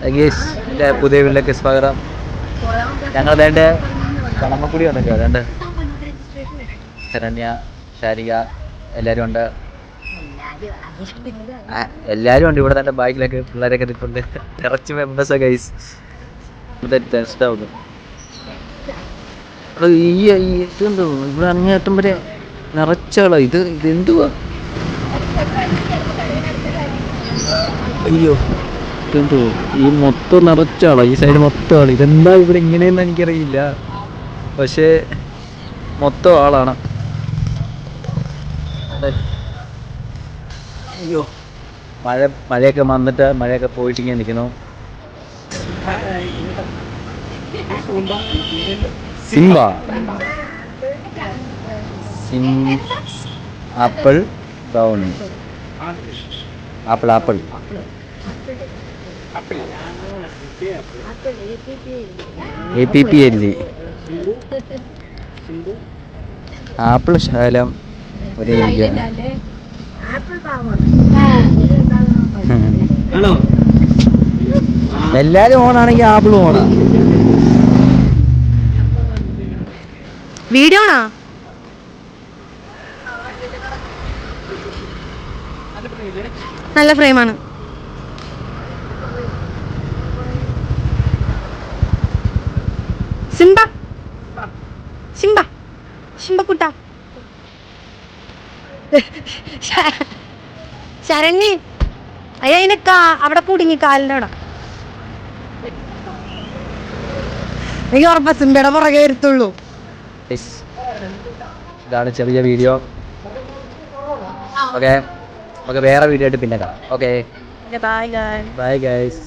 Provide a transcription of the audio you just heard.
എൻ്റെ പുതിയ വീട്ടിലേക്ക് സ്വാഗതം. ഞങ്ങൾ വേണ്ട കടമക്കുടി വന്നൊക്കെ വേണ്ട ശരണ്യ, ശാരിക എല്ലാവരും ഉണ്ട്. എല്ലാവരും ഉണ്ട് ഇവിടെ. തന്നെ ബൈക്കിലൊക്കെ പിള്ളേരൊക്കെ നിൽപ്പുണ്ട്. നിറച്ച് മെമ്പേഴ്സാണ് ഗൈസ്. ടെസ്റ്റാവുന്നു. ഈ ഇതെന്തോ ഇവിടെ അങ്ങേറ്റം വരെ നിറച്ചാളോ ഇതെന്തുവാ? അയ്യോ ഇതെന്തോ ഈ മൊത്തം നിറച്ചാളോ? ഈ സൈഡ് മൊത്തം ആള്. ഇതെന്താ ഇവിടെ ഇങ്ങനെയെന്ന് എനിക്കറിയില്ല, പക്ഷേ മൊത്തം ആളാണ്. അയ്യോ മഴയൊക്കെ വന്നിട്ട് മഴയൊക്കെ പോയിട്ട് ഇങ്ങനെ നിൽക്കുന്നു. Simba apple brownie apple APP എഴുതി. ആപ്പിൾ ശകലം ഒരേ എല്ലാരും ഓണാണെങ്കിൽ ആപ്പിൾ ഓണാ. വീഡിയോ ആണോ? നല്ല ഫ്രെയിമാണ്. സിംബ സിംബ സിംബ കുട്ട ശരണ്യ അതിനെ അവിടെ കുടുങ്ങി കാലിൻ്റെ അവിടെ. എനിക്ക് ഉറപ്പാ സിംബയുടെ പുറകെ വരുത്തുള്ളൂ. ഇതാണ് ചെറിയ വീഡിയോ. ഓക്കെ നമുക്ക് വേറെ വീഡിയോ ആയിട്ട് പിന്നെ കാണാം. Okay bye guys. Bye guys.